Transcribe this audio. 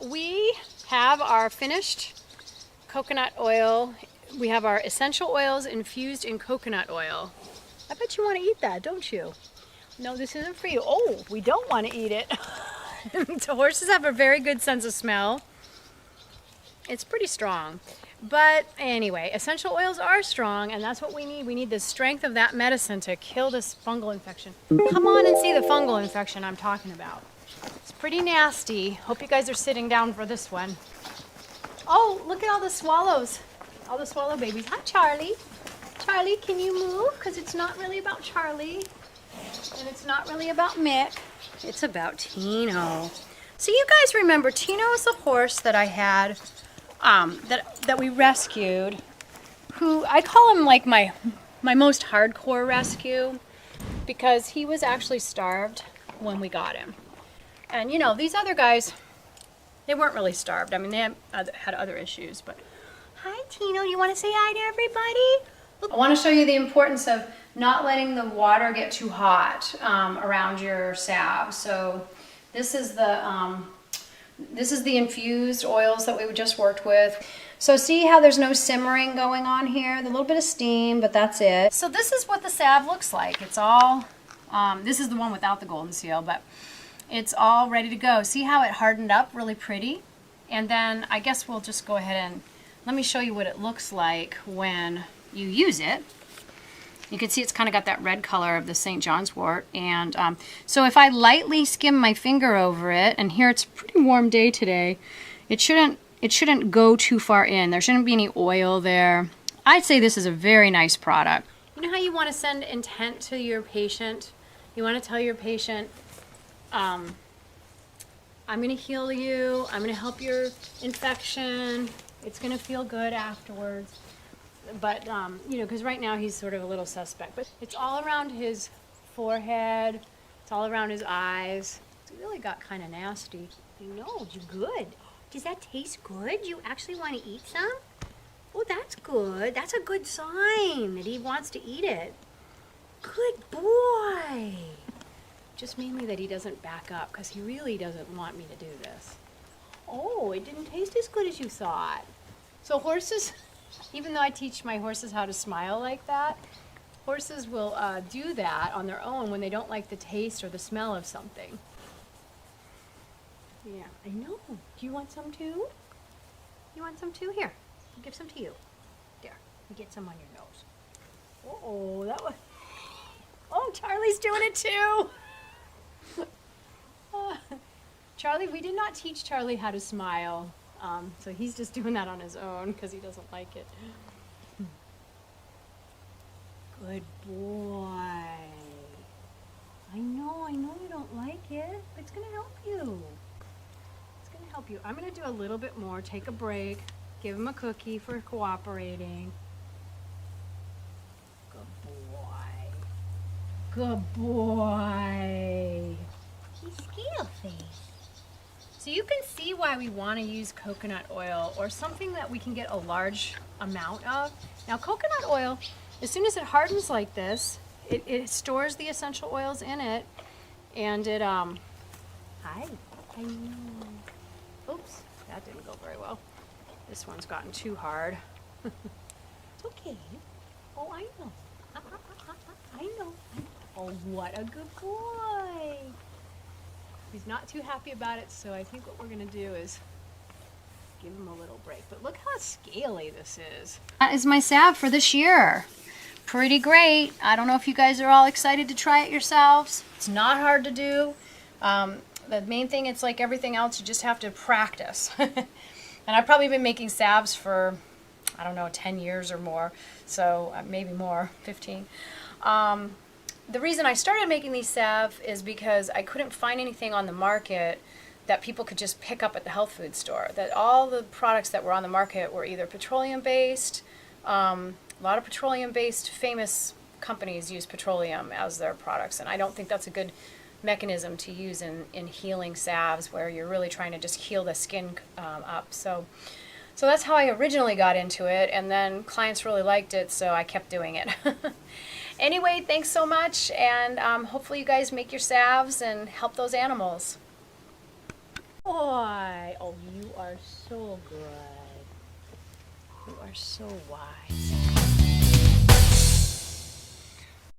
We have our finished coconut oil. We have our essential oils infused in coconut oil. I bet you want to eat that, don't you? No, this isn't for you. Oh, we don't want to eat it. So horses have a very good sense of smell. It's pretty strong. But anyway, essential oils are strong, and that's what we need. We need the strength of that medicine to kill this fungal infection. Come on and see the fungal infection I'm talking about. It's pretty nasty. Hope you guys are sitting down for this one. Oh, look at all the swallows. All the swallow babies. Hi, Charlie. Charlie, can you move? Because it's not really about Charlie. And it's not really about Mick. It's about Tino. So you guys remember, Tino is a horse that I had, that we rescued, who I call him like my most hardcore rescue, because he was actually starved when we got him. And you know, these other guys, they weren't really starved. I mean, they had other issues, but hi, Tino, you want to say hi to everybody? Look. I want to show you the importance of not letting the water get too hot around your salve. So this is the infused oils that we just worked with. So see how there's no simmering going on here? A little bit of steam, but that's it. So this is what the salve looks like. It's all, this is the one without the golden seal, but it's all ready to go. See how it hardened up really pretty? And then I guess we'll just go ahead and let me show you what it looks like when you use it. You can see it's kind of got that red color of the St. John's wort. And so if I lightly skim my finger over it, and here it's a pretty warm day today, it shouldn't go too far in. There shouldn't be any oil there. I'd say this is a very nice product. You know how you want to send intent to your patient? You want to tell your patient, I'm going to heal you, I'm going to help your infection, it's going to feel good afterwards. But, you know, because right now he's sort of a little suspect. But it's all around his forehead. It's all around his eyes. It's really got kind of nasty. I know, you good. Does that taste good? You actually want to eat some? Oh, that's good. That's a good sign that he wants to eat it. Good boy. Just mainly that he doesn't back up, because he really doesn't want me to do this. Oh, it didn't taste as good as you thought. So horses... Even though I teach my horses how to smile like that, horses will do that on their own when they don't like the taste or the smell of something. Yeah, I know. Do you want some too? You want some too? Here, I'll give some to you. There, you get some on your nose. Uh-oh, that was... Oh, Charlie's doing it too! Charlie, we did not teach Charlie how to smile. So he's just doing that on his own because he doesn't like it. Good boy. I know you don't like it, but it's going to help you. It's going to help you. I'm going to do a little bit more. Take a break. Give him a cookie for cooperating. Good boy. Good boy. He's scale face. So you can see why we want to use coconut oil or something that we can get a large amount of. Now coconut oil, as soon as it hardens like this, it stores the essential oils in it, and it, hi, I know. Oops, that didn't go very well. This one's gotten too hard. It's okay. Oh, I know. I know. Oh, what a good boy. He's not too happy about it, so I think what we're going to do is give him a little break. But look how scaly this is. That is my salve for this year. Pretty great. I don't know if you guys are all excited to try it yourselves. It's not hard to do. The main thing, it's like everything else, you just have to practice. And I've probably been making salves for, I don't know, 10 years or more. So maybe more, 15. The reason I started making these salve is because I couldn't find anything on the market that people could just pick up at the health food store. That all the products that were on the market were either petroleum-based. A lot of petroleum-based famous companies use petroleum as their products, and I don't think that's a good mechanism to use in healing salves where you're really trying to just heal the skin up. So that's how I originally got into it, and then clients really liked it, so I kept doing it. Anyway, thanks so much, and hopefully you guys make your salves and help those animals. Boy. are so good. You are so wise.